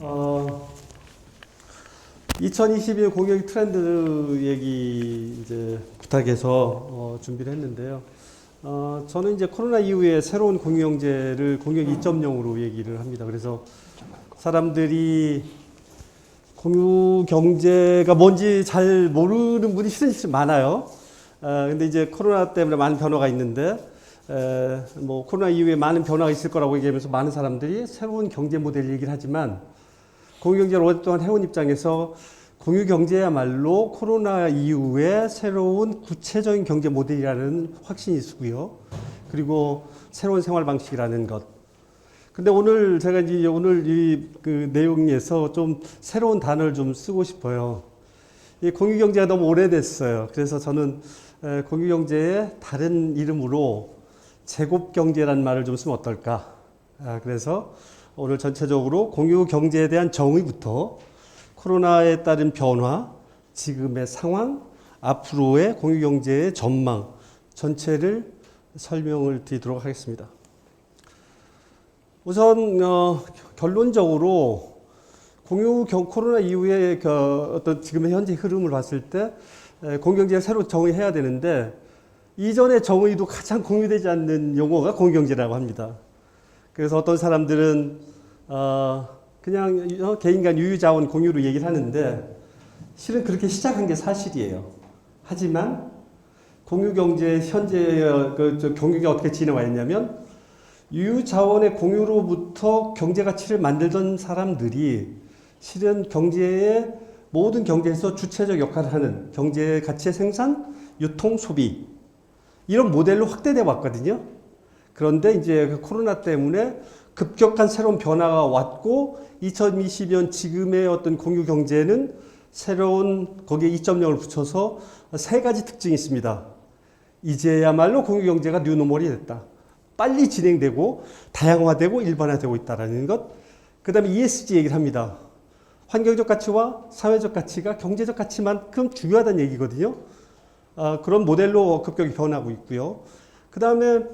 어, 2022 공격 트렌드 얘기 이제 부탁해서 준비를 했는데요. 저는 이제 코로나 이후에 새로운 공유경제를 공격 2.0으로 얘기를 합니다. 그래서 사람들이 공유경제가 뭔지 잘 모르는 분이 실은 많아요. 근데 이제 코로나 때문에 많은 변화가 있는데, 뭐 코로나 이후에 많은 변화가 있을 거라고 얘기하면서 많은 사람들이 새로운 경제 모델 얘기를 하지만, 공유경제를 오랫동안 해온 입장에서 공유경제야말로 코로나 이후에 새로운 구체적인 경제 모델이라는 확신이 있고요. 그리고 새로운 생활 방식이라는 것. 근데 오늘 제가 이제 오늘 이 그 내용에서 좀 새로운 단어를 좀 쓰고 싶어요. 이 공유경제가 너무 오래됐어요. 그래서 저는 공유경제의 다른 이름으로 제곱경제라는 말을 좀 쓰면 어떨까. 그래서 오늘 전체적으로 공유경제에 대한 정의부터 코로나에 따른 변화, 지금의 상황, 앞으로의 공유경제의 전망 전체를 설명을 드리도록 하겠습니다. 우선 결론적으로 코로나 이후에 어떤 지금의 현재 흐름을 봤을 때 공유경제를 새로 정의해야 되는데, 이전의 정의도 가장 공유되지 않는 용어가 공유경제라고 합니다. 그래서 어떤 사람들은 그냥 개인 간 유유자원 공유로 얘기를 하는데, 실은 그렇게 시작한 게 사실이에요. 하지만 공유경제 현재 경제가 어떻게 진행와 있냐면, 유유자원의 공유로부터 경제 가치를 만들던 사람들이 실은 경제의 모든 경제에서 주체적 역할을 하는 경제 가치의 생산, 유통, 소비, 이런 모델로 확대돼 왔거든요. 그런데 이제 코로나 때문에 급격한 새로운 변화가 왔고, 2020년 지금의 어떤 공유 경제는 새로운 거기에 2.0을 붙여서 세 가지 특징이 있습니다. 이제야말로 공유 경제가 뉴노멀이 됐다. 빨리 진행되고 다양화되고 일반화되고 있다라는 것. 그다음에 ESG 얘기를 합니다. 환경적 가치와 사회적 가치가 경제적 가치만큼 중요하다는 얘기거든요. 그런 모델로 급격히 변하고 있고요. 그다음에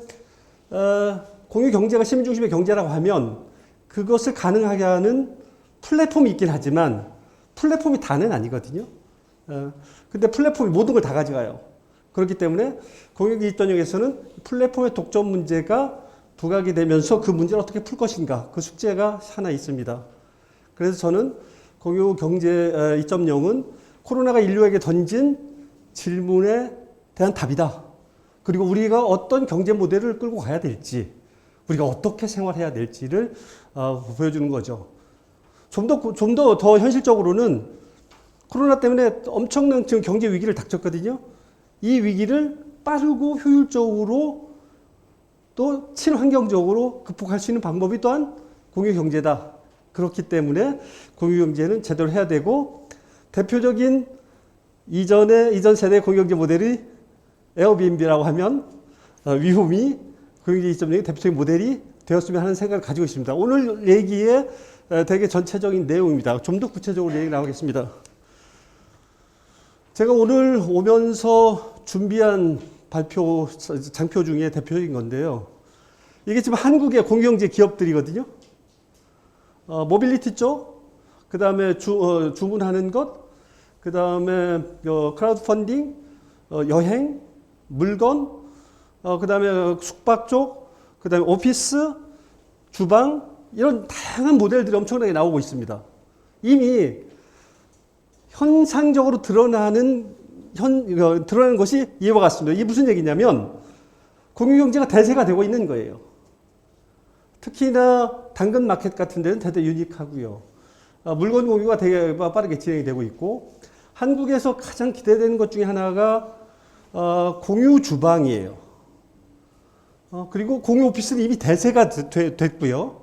공유 경제가 시민 중심의 경제라고 하면 그것을 가능하게 하는 플랫폼이 있긴 하지만 플랫폼이 다는 아니거든요. 근데 플랫폼이 모든 걸 다 가져가요. 그렇기 때문에 공유 2.0에서는 플랫폼의 독점 문제가 부각이 되면서 그 문제를 어떻게 풀 것인가, 그 숙제가 하나 있습니다. 그래서 저는 공유 경제 2.0은 코로나가 인류에게 던진 질문에 대한 답이다. 그리고 우리가 어떤 경제 모델을 끌고 가야 될지, 우리가 어떻게 생활해야 될지를 보여주는 거죠. 좀 더 현실적으로는 코로나 때문에 엄청난 지금 경제 위기를 닥쳤거든요. 이 위기를 빠르고 효율적으로 또 친환경적으로 극복할 수 있는 방법이 또한 공유경제다. 그렇기 때문에 공유경제는 제대로 해야 되고, 대표적인 이전 세대 공유경제 모델이 에어비앤비라고 하면 위홈이 공유경제 2.0의 대표적인 모델이 되었으면 하는 생각을 가지고 있습니다. 오늘 얘기의 되게 전체적인 내용입니다. 좀 더 구체적으로 얘기 나오겠습니다. 제가 오늘 오면서 준비한 장표 중에 대표적인 건데요. 이게 지금 한국의 공유경제 기업들이거든요. 모빌리티 쪽, 그 다음에 주문하는 것, 그 다음에 크라우드 펀딩, 여행, 물건, 그 다음에 숙박 쪽, 그 다음에 오피스, 주방, 이런 다양한 모델들이 엄청나게 나오고 있습니다. 이미 현상적으로 드러나는 것이 이와 같습니다. 이게 무슨 얘기냐면, 공유경제가 대세가 되고 있는 거예요. 특히나 당근 마켓 같은 데는 대대 유니크하고요. 물건 공유가 되게 빠르게 진행이 되고 있고, 한국에서 가장 기대되는 것 중에 하나가 공유 주방이에요. 그리고 공유 오피스는 이미 대세가 됐고요.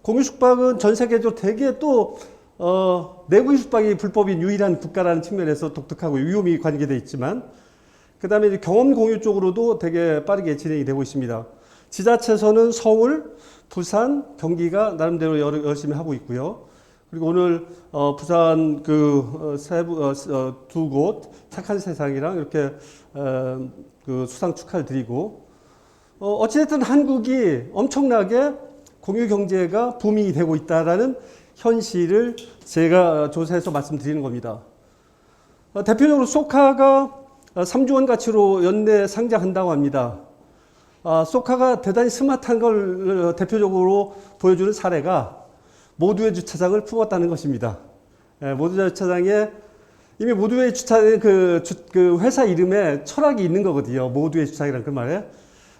공유 숙박은 전 세계적으로 되게 또 내부 숙박이 불법인 유일한 국가라는 측면에서 독특하고 위험이 관계되어 있지만, 그 다음에 경험 공유 쪽으로도 되게 빠르게 진행이 되고 있습니다. 지자체에서는 서울, 부산, 경기가 나름대로 열심히 하고 있고요. 그리고 오늘 부산 두 곳 착한 세상이랑 이렇게 수상 축하를 드리고, 어찌됐든 한국이 엄청나게 공유 경제가 붐이 되고 있다라는 현실을 제가 조사해서 말씀드리는 겁니다. 대표적으로 소카가 3조 원 가치로 연내 상장한다고 합니다. 소카가 대단히 스마트한 걸 대표적으로 보여주는 사례가 모두의 주차장을 품었다는 것입니다. 모두의 주차장에 이미 모두의 주차장 그 회사 이름에 철학이 있는 거거든요. 모두의 주차장이라는 그 말에.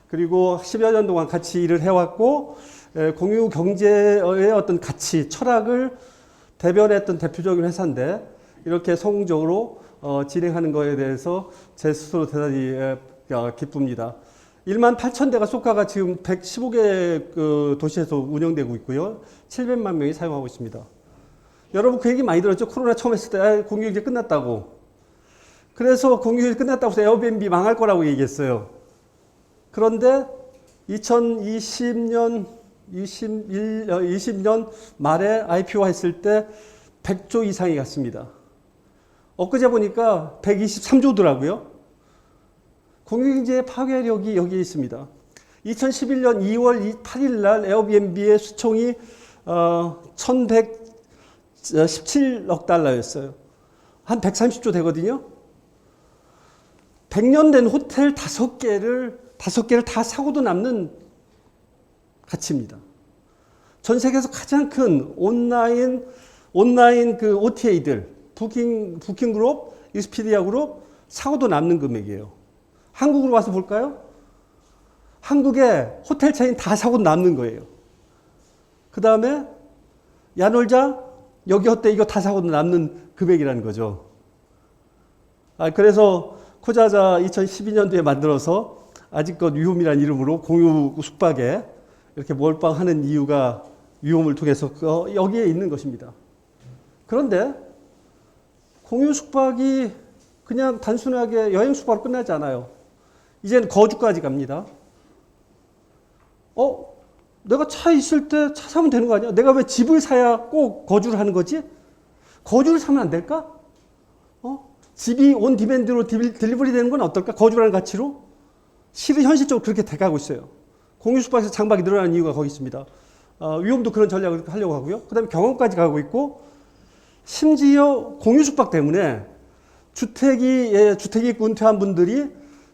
그리고 10여 년 동안 같이 일을 해왔고 공유 경제의 어떤 가치, 철학을 대변했던 대표적인 회사인데 이렇게 성공적으로 진행하는 거에 대해서 제 스스로 대단히 기쁩니다. 1만 8천 대가 소카가 지금 115개 그 도시에서 운영되고 있고요. 700만 명이 사용하고 있습니다. 여러분 그 얘기 많이 들었죠? 코로나 처음 했을 때 공유경제 끝났다고. 그래서 공유경제 끝났다고 해서 에어비앤비 망할 거라고 얘기했어요. 그런데 2020년 말에 IPO 했을 때 100조 이상이 갔습니다. 엊그제 보니까 123조더라고요. 공유경제의 파괴력이 여기에 있습니다. 2011년 2월 8일 날 에어비앤비의 수총이 1117억 달러였어요. 한 130조 되거든요. 100년 된 호텔 5개를 다 사고도 남는 가치입니다. 전 세계에서 가장 큰 온라인 그 OTA들, 부킹 그룹, 익스피디아 그룹 사고도 남는 금액이에요. 한국으로 와서 볼까요? 한국의 호텔 체인 다 사고 남는 거예요. 그 다음에 야놀자, 여기 어때 이거 다 사고 남는 금액이라는 거죠. 그래서 코자자 2012년도에 만들어서 아직껏 위홈이라는 이름으로 공유 숙박에 이렇게 몰빵하는 이유가 위홈을 통해서 여기에 있는 것입니다. 그런데 공유 숙박이 그냥 단순하게 여행 숙박으로 끝나지 않아요. 이제는 거주까지 갑니다. 내가 차 있을 때 차 사면 되는 거 아니야? 내가 왜 집을 사야 꼭 거주를 하는 거지? 거주를 사면 안 될까? 집이 온 디맨드로 딜리버리 되는 건 어떨까? 거주라는 가치로? 실은 현실적으로 그렇게 돼가고 있어요. 공유 숙박에서 장박이 늘어나는 이유가 거기 있습니다. 위홈도 그런 전략을 하려고 하고요. 그 다음에 경험까지 가고 있고, 심지어 공유 숙박 때문에 주택이 있고 은퇴한 분들이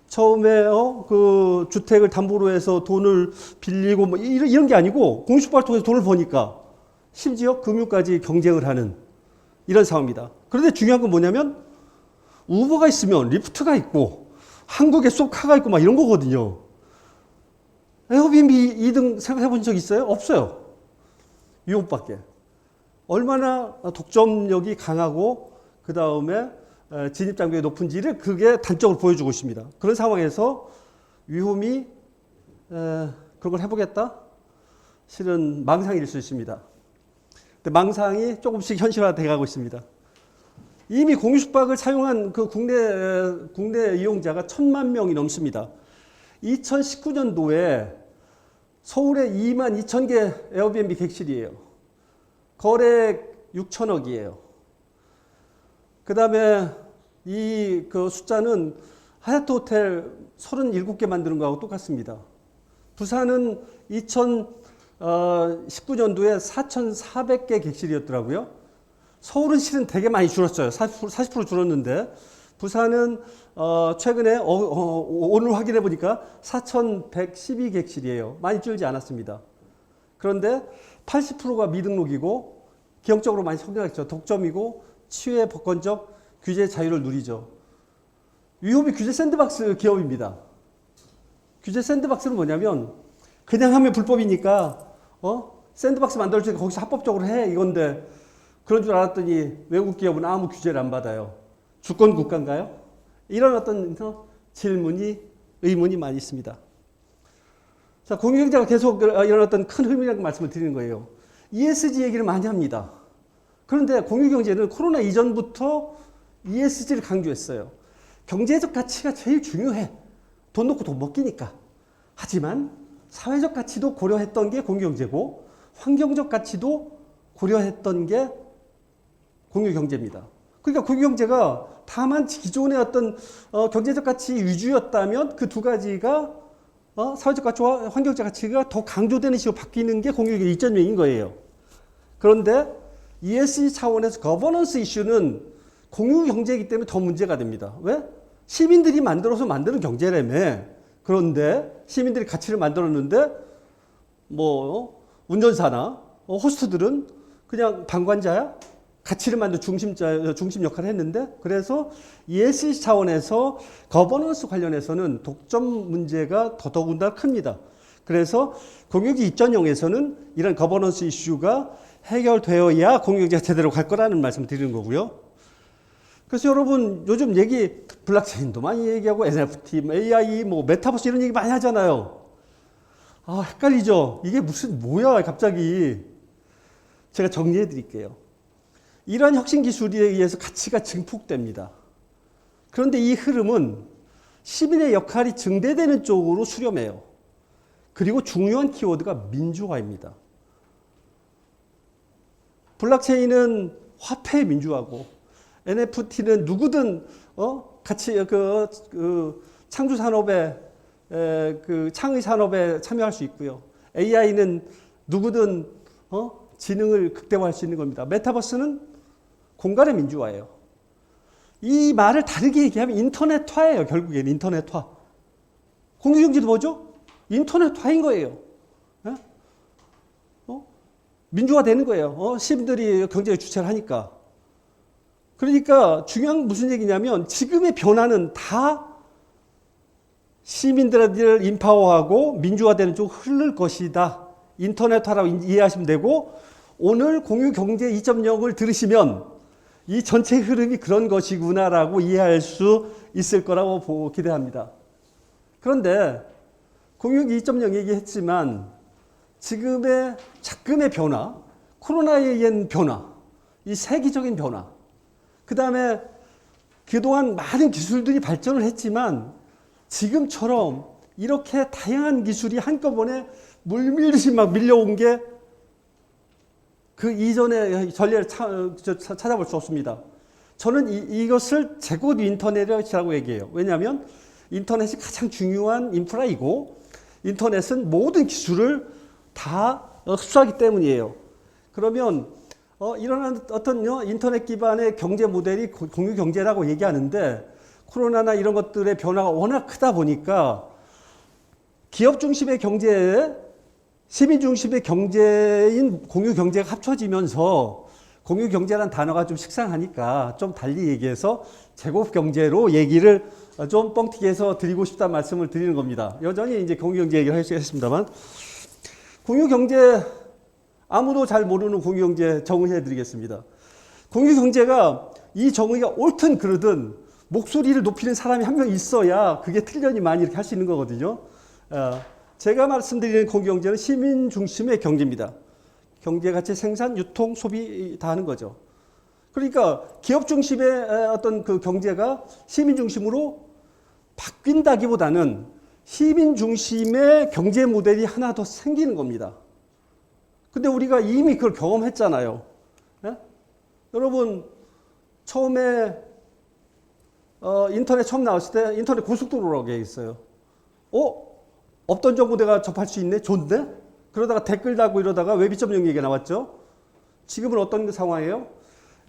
처음에 그 주택을 담보로 해서 돈을 빌리고 뭐 이런 게 아니고 공유 숙박을 통해서 돈을 버니까 심지어 금융까지 경쟁을 하는 이런 상황입니다. 그런데 중요한 건 뭐냐면 우버가 있으면 리프트가 있고 한국에 소카가 있고 막 이런 거거든요. 에어비앤비 2등 생각해 본 적 있어요? 없어요. 위홈밖에. 얼마나 독점력이 강하고 그 다음에 진입 장벽이 높은지를 그게 단적으로 보여주고 있습니다. 그런 상황에서 위홈이 그런 걸 해보겠다? 실은 망상일 수 있습니다. 근데 망상이 조금씩 현실화돼 가고 있습니다. 이미 공유 숙박을 사용한 그 국내 이용자가 1,000만 명이 넘습니다. 2019년도에 서울에 2만 2천 개 에어비앤비 객실이에요. 거래액 6천억이에요. 그 다음에 그 숫자는 하얏트 호텔 37개 만드는 거하고 똑같습니다. 부산은 2019년도에 4,400개 객실이었더라고요. 서울은 실은 되게 많이 줄었어요. 40% 줄었는데 부산은 최근에 오늘 확인해 보니까 4,112객실이에요. 많이 줄지 않았습니다. 그런데 80%가 미등록이고 기형적으로 많이 성장했죠. 독점이고 치유의 법권적 규제 자유를 누리죠. 위홈이 규제 샌드박스 기업입니다. 규제 샌드박스는 뭐냐면 그냥 하면 불법이니까 샌드박스 만들어주니까 거기서 합법적으로 해 이건데 그런 줄 알았더니 외국 기업은 아무 규제를 안 받아요. 주권 국가인가요? 이런 어떤 의문이 많이 있습니다. 자, 공유경제가 계속 이런 어떤 큰 흐름이라는 말씀을 드리는 거예요. ESG 얘기를 많이 합니다. 그런데 공유경제는 코로나 이전부터 ESG를 강조했어요. 경제적 가치가 제일 중요해. 돈 놓고 돈 먹기니까. 하지만 사회적 가치도 고려했던 게 공유경제고 환경적 가치도 고려했던 게 공유경제입니다. 그러니까 공유경제가 다만 기존의 어떤 경제적 가치 위주였다면 그 두 가지가 사회적 가치와 환경적 가치가 더 강조되는 식으로 바뀌는 게 공유경제 이점인 거예요. 그런데 ESG 차원에서 거버넌스 이슈는 공유 경제이기 때문에 더 문제가 됩니다. 왜? 시민들이 만들어서 만드는 경제라며. 그런데 시민들이 가치를 만들었는데 뭐 운전사나 호스트들은 그냥 방관자야? 가치를 만든 중심 역할을 했는데, 그래서 ESG 차원에서 거버넌스 관련해서는 독점 문제가 더더군다나 큽니다. 그래서 공유경제 2.0에서는 이런 거버넌스 이슈가 해결되어야 공유경제가 제대로 갈 거라는 말씀을 드리는 거고요. 그래서 여러분 요즘 블록체인도 많이 얘기하고 NFT, AI, 메타버스 이런 얘기 많이 하잖아요. 아, 헷갈리죠? 이게 뭐야 갑자기. 제가 정리해 드릴게요. 이러한 혁신 기술에 의해서 가치가 증폭됩니다. 그런데 이 흐름은 시민의 역할이 증대되는 쪽으로 수렴해요. 그리고 중요한 키워드가 민주화입니다. 블록체인은 화폐의 민주화고, NFT는 누구든 같이 창조 산업에 창의 산업에 참여할 수 있고요. AI는 누구든 지능을 극대화할 수 있는 겁니다. 메타버스는 공간의 민주화예요. 이 말을 다르게 얘기하면 인터넷화예요. 결국에는 인터넷화. 공유경제도 뭐죠? 인터넷화인 거예요. 민주화되는 거예요. 시민들이 경제의 주체를 하니까. 그러니까 중요한 무슨 얘기냐면 지금의 변화는 다 시민들을 인파워하고 민주화되는 쪽으로 흐를 것이다. 인터넷화라고 이해하시면 되고, 오늘 공유경제 2.0을 들으시면 이 전체 흐름이 그런 것이구나라고 이해할 수 있을 거라고 기대합니다. 그런데 공유경제 2.0 얘기했지만 지금의 변화, 코로나에 의한 변화, 이 세계적인 변화, 그 다음에 그동안 많은 기술들이 발전을 했지만 지금처럼 이렇게 다양한 기술이 한꺼번에 물밀듯이 막 밀려온 게 그 이전의 전례를 찾아볼 수 없습니다. 저는 이것을 제곱 인터넷이라고 얘기해요. 왜냐하면 인터넷이 가장 중요한 인프라이고 인터넷은 모든 기술을 다 흡수하기 때문이에요. 그러면 이런 어떤 인터넷 기반의 경제 모델이 공유 경제라고 얘기하는데, 코로나나 이런 것들의 변화가 워낙 크다 보니까 기업 중심의 경제에 시민 중심의 경제인 공유 경제가 합쳐지면서 공유 경제라는 단어가 좀 식상하니까 좀 달리 얘기해서 제곱 경제로 얘기를 좀 뻥튀기 해서 드리고 싶다는 말씀을 드리는 겁니다. 여전히 이제 공유 경제 얘기를 하겠습니다만, 공유 경제 아무도 잘 모르는 공유 경제 정의해 드리겠습니다. 공유 경제가 이 정의가 옳든 그르든 목소리를 높이는 사람이 한 명 있어야 그게 틀려니 많이 이렇게 할 수 있는 거거든요. 제가 말씀드리는 공유 경제는 시민 중심의 경제입니다. 경제 가치 생산, 유통, 소비 다 하는 거죠. 그러니까 기업 중심의 어떤 그 경제가 시민 중심으로 바뀐다기보다는 시민 중심의 경제 모델이 하나 더 생기는 겁니다. 근데 우리가 이미 그걸 경험했잖아요. 예? 여러분 처음에 인터넷 처음 나왔을 때 인터넷 고속도로라고 돼 있어요. 없던 정보 내가 접할 수 있네? 좋은데? 그러다가 댓글 달고 이러다가 웹 2.0 얘기가 나왔죠. 지금은 어떤 상황이에요?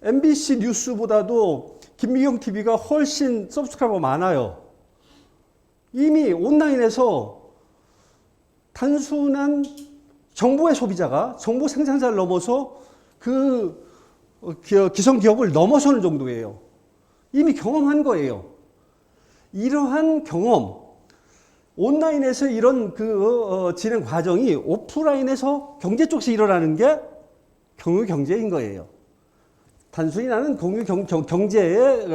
MBC 뉴스보다도 김미경 TV가 훨씬 서브스크라이버가 많아요. 이미 온라인에서 단순한 정보의 소비자가 정보 생산자를 넘어서 그 기성기업을 넘어서는 정도예요. 이미 경험한 거예요. 이러한 경험, 온라인에서 이런 진행 과정이 오프라인에서 경제 쪽에서 일어나는 게 공유 경제인 거예요. 단순히 나는 공유 경제의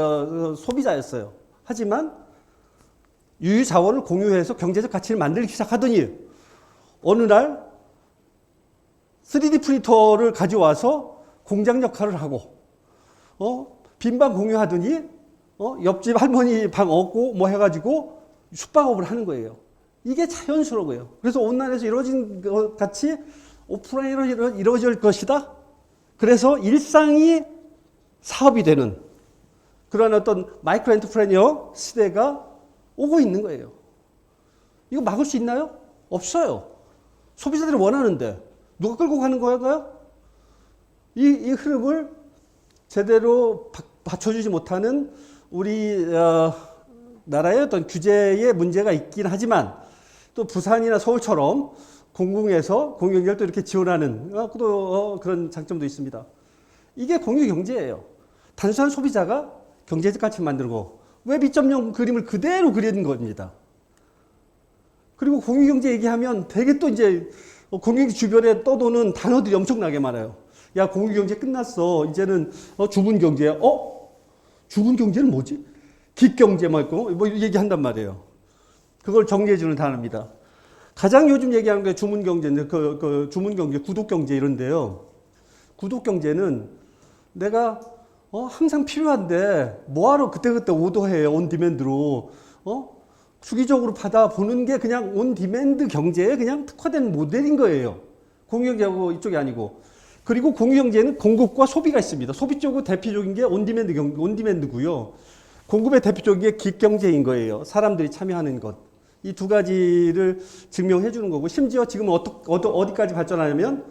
소비자였어요. 하지만 유유 자원을 공유해서 경제적 가치를 만들기 시작하더니 어느 날 3D 프린터를 가져와서 공장 역할을 하고 빈방 공유하더니 옆집 할머니 방 얻고 뭐 해가지고 숙박업을 하는 거예요. 이게 자연스러워요. 그래서 온라인에서 이루어진 것 같이 오프라인으로 이루어질 것이다. 그래서 일상이 사업이 되는 그런 어떤 마이크로 엔터프레니어 시대가 오고 있는 거예요. 이거 막을 수 있나요? 없어요. 소비자들이 원하는데 누가 끌고 가는 거예요? 이 흐름을 제대로 받쳐주지 못하는 우리 나라의 어떤 규제의 문제가 있긴 하지만 또 부산이나 서울처럼 공공에서 공유경제를 또 이렇게 지원하는 또 그런 장점도 있습니다. 이게 공유경제예요. 단순한 소비자가 경제적 가치를 만들고 웹 2.0 그림을 그대로 그리는 겁니다. 그리고 공유경제 얘기하면 되게 또 이제 공유경제 주변에 떠도는 단어들이 엄청나게 많아요. 야, 공유경제 끝났어. 이제는 죽은 경제야. 죽은 경제는 뭐지? 깃경제 말고 뭐 얘기한단 말이에요. 그걸 정리해주는 단어입니다. 가장 요즘 얘기하는 게 주문경제인데 주문경제, 구독경제 이런데요. 구독경제는 내가 항상 필요한데 뭐하러 그때그때 오더해요. 온디맨드로. 주기적으로 받아보는 게 그냥 온디맨드 경제에 그냥 특화된 모델인 거예요. 공유경제하고 이쪽이 아니고. 그리고 공유경제는 공급과 소비가 있습니다. 소비 쪽으로 대표적인 게 온디맨드고요. 공급의 대표적인 게 깃경제인 거예요. 사람들이 참여하는 것. 이 두 가지를 증명해 주는 거고, 심지어 지금 어디까지 발전하냐면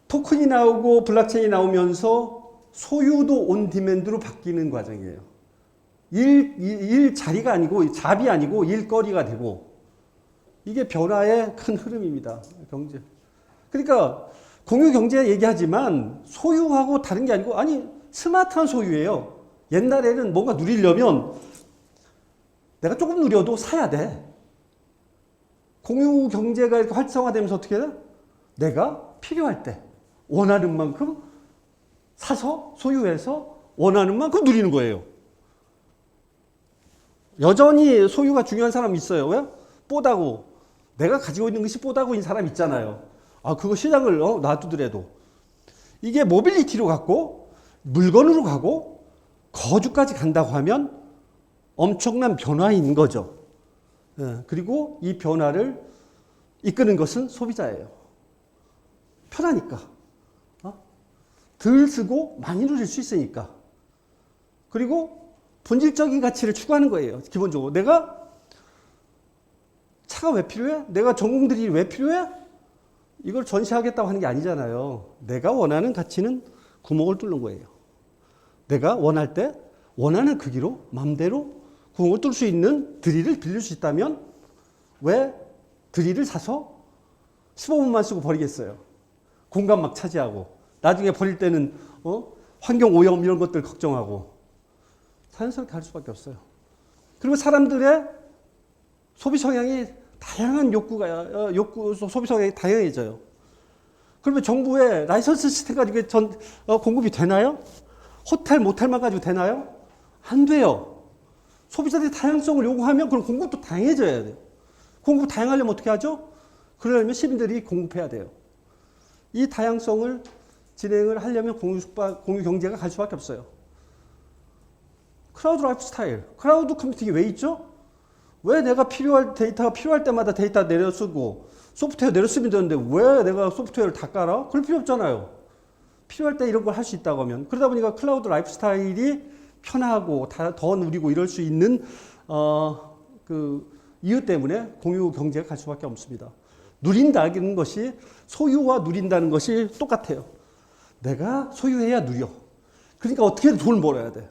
토큰이 나오고 블록체인이 나오면서 소유도 온디맨드로 바뀌는 과정이에요. 일 자리가 아니고 잡이 아니고 일거리가 되고, 이게 변화의 큰 흐름입니다. 경제. 그러니까 공유 경제 얘기하지만 소유하고 다른 게 아니고, 아니 스마트한 소유예요. 옛날에는 뭔가 누리려면 내가 조금 누려도 사야 돼. 공유 경제가 이렇게 활성화되면서 어떻게 돼? 내가 필요할 때 원하는 만큼 사서 소유해서 원하는 만큼 누리는 거예요. 여전히 소유가 중요한 사람이 있어요. 왜? 뽀다고. 내가 가지고 있는 것이 뽀다고인 사람 있잖아요. 그거 시장을 놔두더라도. 이게 모빌리티로 갔고 물건으로 가고 거주까지 간다고 하면 엄청난 변화인 거죠. 그리고 이 변화를 이끄는 것은 소비자예요. 편하니까. 덜 쓰고 많이 누릴 수 있으니까. 그리고 본질적인 가치를 추구하는 거예요. 기본적으로. 내가 차가 왜 필요해? 내가 전공들이 왜 필요해? 이걸 전시하겠다고 하는 게 아니잖아요. 내가 원하는 가치는 구멍을 뚫는 거예요. 내가 원할 때 원하는 크기로 마음대로 구멍을 뚫을 수 있는 드릴을 빌릴 수 있다면 왜 드릴을 사서 15분만 쓰고 버리겠어요? 공간 막 차지하고 나중에 버릴 때는 환경 오염 이런 것들 걱정하고 자연스럽게 할 수밖에 없어요. 그리고 사람들의 소비 성향이 다양한 소비 성향이 다양해져요. 그러면 정부의 라이선스 시스템 가지고 공급이 되나요? 호텔, 모텔만 가지고 되나요? 안 돼요. 소비자들이 다양성을 요구하면 그럼 공급도 다양해져야 돼요. 공급 다양하려면 어떻게 하죠? 그러려면 시민들이 공급해야 돼요. 이 다양성을 진행을 하려면 공유 경제가 갈 수밖에 없어요. 클라우드 라이프 스타일, 클라우드 컴퓨팅이 왜 있죠? 왜 내가 데이터가 필요할 때마다 데이터 내려쓰고 소프트웨어 내려쓰면 되는데 왜 내가 소프트웨어를 다 깔아? 그럴 필요 없잖아요. 필요할 때 이런 걸 할 수 있다고 하면. 그러다 보니까 클라우드 라이프 스타일이 편하고 더 누리고 이럴 수 있는 그 이유 때문에 공유 경제가 갈 수밖에 없습니다. 누린다는 것이 소유와 누린다는 것이 똑같아요. 내가 소유해야 누려. 그러니까 어떻게든 돈을 벌어야 돼.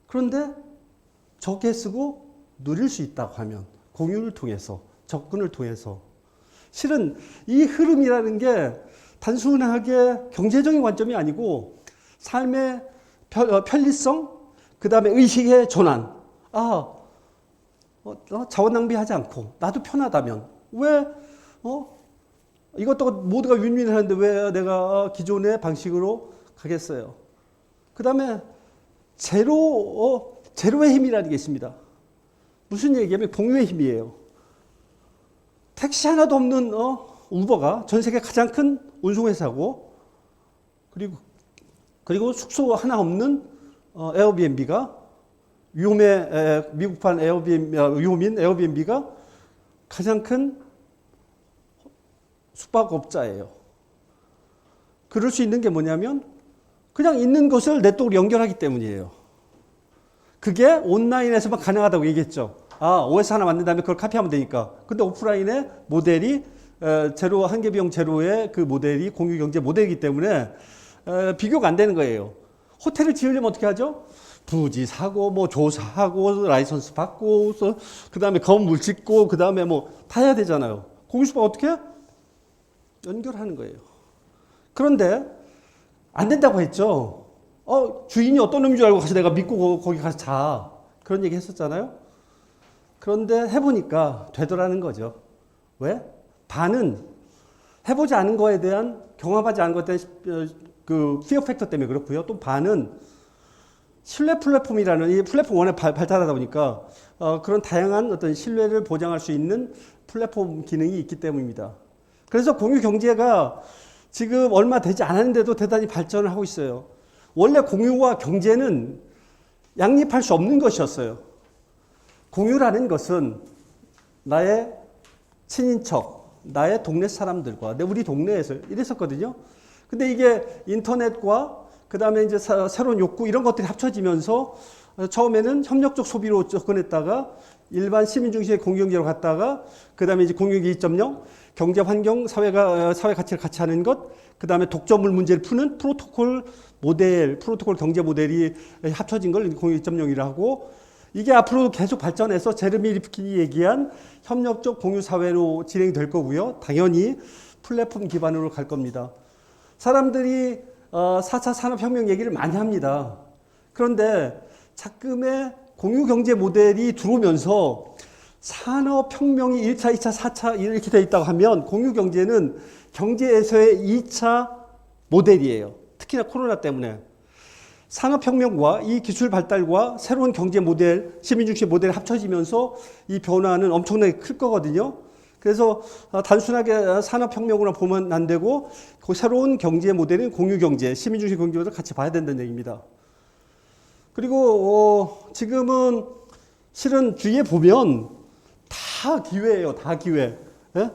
그런데 적게 쓰고 누릴 수 있다고 하면 공유를 통해서 접근을 통해서 실은 이 흐름이라는 게 단순하게 경제적인 관점이 아니고 삶의 편리성, 그 다음에 의식의 전환. 자원 낭비하지 않고 나도 편하다면 왜 이것도 모두가 윈윈하는데 왜 내가 기존의 방식으로 가겠어요? 그 다음에 제로의 힘이라는 게 있습니다. 무슨 얘기냐면 공유의 힘이에요. 택시 하나도 없는 우버가 전 세계 가장 큰 운송회사고 그리고 숙소 하나 없는 에어비앤비가 미국판 위홈인 에어비앤비가 가장 큰 숙박업자예요. 그럴 수 있는 게 뭐냐면 그냥 있는 것을 네트워크로 연결하기 때문이에요. 그게 온라인에서만 가능하다고 얘기했죠. OS 하나 만든 다음에 그걸 카피하면 되니까. 근데 오프라인의 모델이 제로 한계 비용 제로의 그 모델이 공유 경제 모델이기 때문에 비교가 안 되는 거예요. 호텔을 지으려면 어떻게 하죠? 부지 사고 뭐 조사하고 라이선스 받고 그다음에 건물 짓고 그다음에 뭐 다 해야 되잖아요. 공유수박 어떻게 해? 연결하는 거예요. 그런데 안 된다고 했죠. 주인이 어떤 놈인 줄 알고 가서 내가 믿고 거기 가서 자. 그런 얘기 했었잖아요. 그런데 해보니까 되더라는 거죠. 왜? 반은 해보지 않은 거에 대한 경험하지 않은 것에 대한 그 피어 팩터 때문에 그렇고요. 또 반은 신뢰 플랫폼이라는 이 플랫폼 원에 발달하다 보니까 그런 다양한 어떤 신뢰를 보장할 수 있는 플랫폼 기능이 있기 때문입니다. 그래서 공유 경제가 지금 얼마 되지 않았는데도 대단히 발전을 하고 있어요. 원래 공유와 경제는 양립할 수 없는 것이었어요. 공유라는 것은 나의 친인척, 나의 동네 사람들과 우리 동네에서 이랬었거든요. 근데 이게 인터넷과 그 다음에 이제 새로운 욕구 이런 것들이 합쳐지면서 처음에는 협력적 소비로 접근했다가 일반 시민 중심의 공유경제로 갔다가 그 다음에 이제 공유경제 2.0 경제 환경 사회 가치를 같이 하는 것 그 다음에 독점물 문제를 푸는 프로토콜 경제 모델이 합쳐진 걸 공유 2.0이라고 하고 이게 앞으로 계속 발전해서 제르미 리프킨이 얘기한 협력적 공유 사회로 진행이 될 거고요. 당연히 플랫폼 기반으로 갈 겁니다. 사람들이 4차 산업혁명 얘기를 많이 합니다. 그런데 자금의 공유경제 모델이 들어오면서 산업혁명이 1차, 2차, 4차 이렇게 되어 있다고 하면 공유경제는 경제에서의 2차 모델이에요. 특히나 코로나 때문에. 산업혁명과 이 기술 발달과 새로운 경제 모델, 시민중심 모델이 합쳐지면서 이 변화는 엄청나게 클 거거든요. 그래서 단순하게 산업혁명으로 보면 안 되고 그 새로운 경제 모델은 공유경제, 시민중심 경제 모델을 같이 봐야 된다는 얘기입니다. 그리고 지금은 실은 주위에 보면 다 기회예요. 다 기회. 예?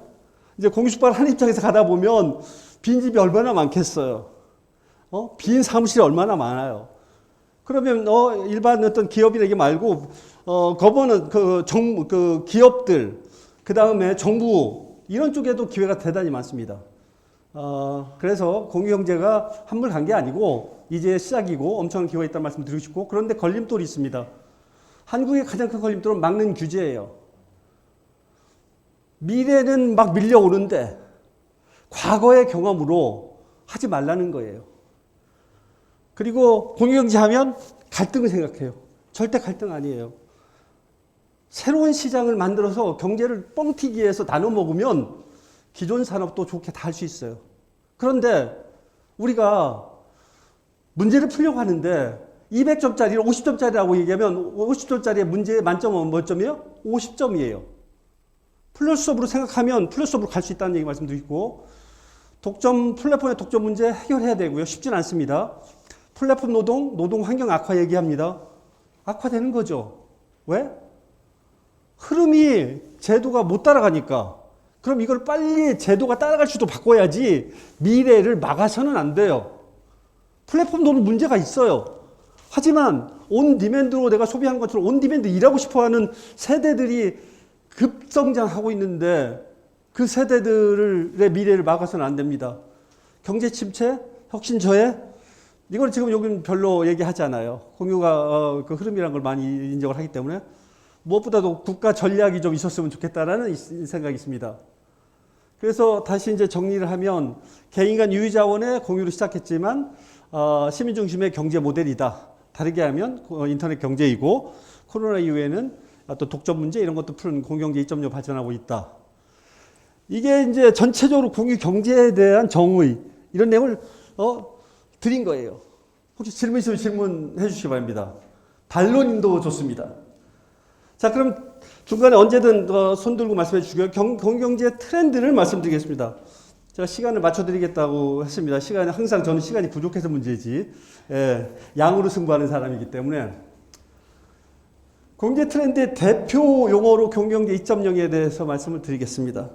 이제 공유수박 하는 입장에서 가다 보면 빈집이 얼마나 많겠어요. 빈 사무실이 얼마나 많아요. 그러면 일반 어떤 기업이나 이게 말고 거버는 그 기업들 그 다음에 정부 이런 쪽에도 기회가 대단히 많습니다. 그래서 공유경제가 한물 간 게 아니고 이제 시작이고 엄청난 기회가 있다는 말씀 드리고 싶고 그런데 걸림돌이 있습니다. 한국의 가장 큰 걸림돌은 막는 규제예요. 미래는 막 밀려오는데 과거의 경험으로 하지 말라는 거예요. 그리고 공유경제 하면 갈등을 생각해요. 절대 갈등 아니에요. 새로운 시장을 만들어서 경제를 뻥튀기해서 나눠 먹으면 기존 산업도 좋게 다 할 수 있어요. 그런데 우리가 문제를 풀려고 하는데 200점짜리를 50점짜리라고 얘기하면 50점짜리의 문제의 만점은 몇 점이에요? 50점이에요. 플러스업으로 생각하면 플러스업으로 갈 수 있다는 얘기 말씀드리고 플랫폼의 독점 문제 해결해야 되고요. 쉽진 않습니다. 플랫폼 노동 환경 악화 얘기합니다. 악화되는 거죠. 왜? 흐름이 제도가 못 따라가니까. 그럼 이걸 빨리 제도가 따라갈 수도 바꿔야지 미래를 막아서는 안 돼요. 플랫폼 노동 문제가 있어요. 하지만 온 디맨드로 내가 소비하는 것처럼 온 디맨드 일하고 싶어하는 세대들이 급성장하고 있는데 그 세대들의 미래를 막아서는 안 됩니다. 경제 침체, 혁신 저해 이걸 지금 여기는 별로 얘기하지 않아요. 공유가 그 흐름이라는 걸 많이 인정을 하기 때문에 무엇보다도 국가 전략이 좀 있었으면 좋겠다라는 생각이 있습니다. 그래서 다시 이제 정리를 하면 개인 간 유유 자원의 공유로 시작했지만 시민 중심의 경제 모델이다. 다르게 하면 인터넷 경제이고 코로나 이후에는 또 독점 문제 이런 것도 푸는 공유경제 2.0 발전하고 있다. 이게 이제 전체적으로 공유 경제에 대한 정의 이런 내용을 드린 거예요. 혹시 질문 있으면 질문해 주시기 바랍니다. 반론도 좋습니다. 자, 그럼 중간에 언제든 손 들고 말씀해 주시고요. 공유경제 트렌드를 말씀드리겠습니다. 제가 시간을 맞춰드리겠다고 했습니다. 항상 저는 시간이 부족해서 문제지. 예, 양으로 승부하는 사람이기 때문에. 공유경제 트렌드의 대표 용어로 공유경제 2.0에 대해서 말씀을 드리겠습니다.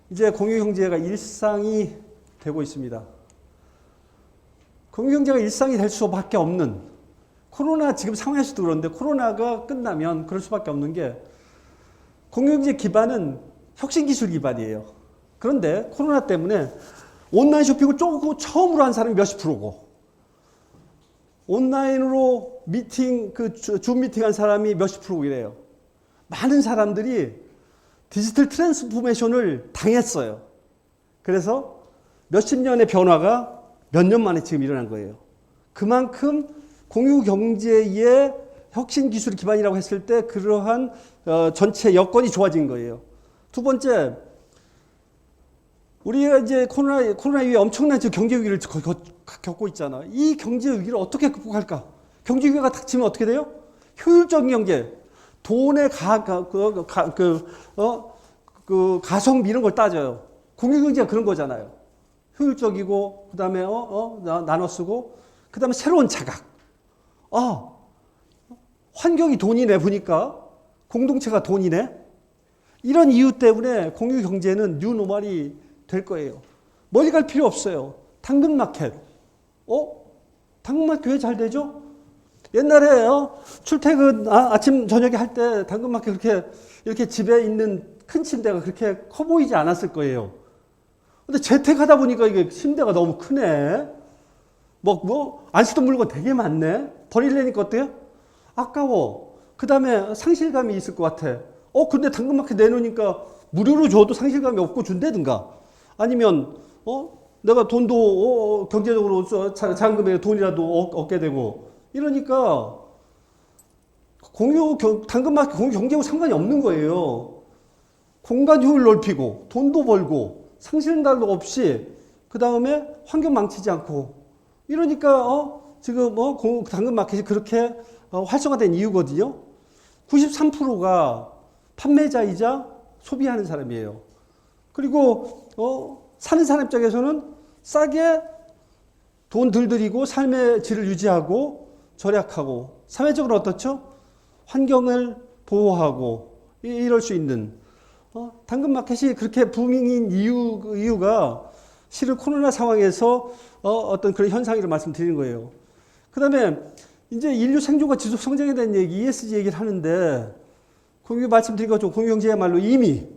이제 공유경제가 일상이 되고 있습니다. 공유경제가 일상이 될 수밖에 없는 코로나 지금 상황에서도 그런데 코로나가 끝나면 그럴 수밖에 없는 게 공유경제 기반은 혁신기술 기반이에요. 그런데 코로나 때문에 온라인 쇼핑을 조금 처음으로 한 사람이 몇십 프로고, 온라인으로 미팅, 줌 미팅 한 사람이 몇십 프로고 이래요. 많은 사람들이 디지털 트랜스포메이션을 당했어요. 그래서 몇십 년의 변화가 몇 년 만에 지금 일어난 거예요. 그만큼 공유 경제의 혁신 기술 기반이라고 했을 때 그러한 전체 여건이 좋아진 거예요. 두 번째, 우리가 이제 코로나 이후에 엄청난 경제 위기를 겪고 있잖아. 이 경제 위기를 어떻게 극복할까? 경제 위기가 닥치면 어떻게 돼요? 효율적인 경제, 돈의 가성비 이런 걸 따져요. 공유 경제가 그런 거잖아요. 효율적이고, 그 다음에 나눠 쓰고, 그 다음에 새로운 자각. 환경이 돈이네 보니까 공동체가 돈이네. 이런 이유 때문에 공유 경제는 뉴노멀이 될 거예요. 멀리 갈 필요 없어요. 당근마켓. 당근마켓 왜 잘 되죠? 옛날에 출퇴근 아침 저녁에 할 때 당근마켓 이렇게 집에 있는 큰 침대가 그렇게 커 보이지 않았을 거예요. 근데 재택하다 보니까 이게 침대가 너무 크네. 안 쓰던 물건 되게 많네. 버리려니까 어때요? 아까워. 그 다음에 상실감이 있을 것 같아. 근데 당근마켓 내놓으니까 무료로 줘도 상실감이 없고 준다든가. 아니면, 내가 돈도, 경제적으로 작은 금액의 돈이라도 얻게 되고. 이러니까, 당근마켓 공유 경제하고 상관이 없는 거예요. 공간 효율 넓히고, 돈도 벌고, 상실감도 없이, 그 다음에 환경 망치지 않고. 이러니까, 지금 당근마켓이 그렇게 활성화된 이유거든요. 93%가 판매자이자 소비하는 사람이에요. 그리고 사는 사람 입장에서는 싸게 돈 덜 들이고 삶의 질을 유지하고 절약하고 사회적으로 어떻죠? 환경을 보호하고 이럴 수 있는 당근마켓이 그렇게 부흥인 이유가 실은 코로나 상황에서 어떤 그런 현상이라고 말씀드리는 거예요. 그 다음에 이제 인류 생존과 지속 성장에 대한 얘기, ESG 얘기를 하는데 공유 말씀드린 것처럼 공유 경제야말로 이미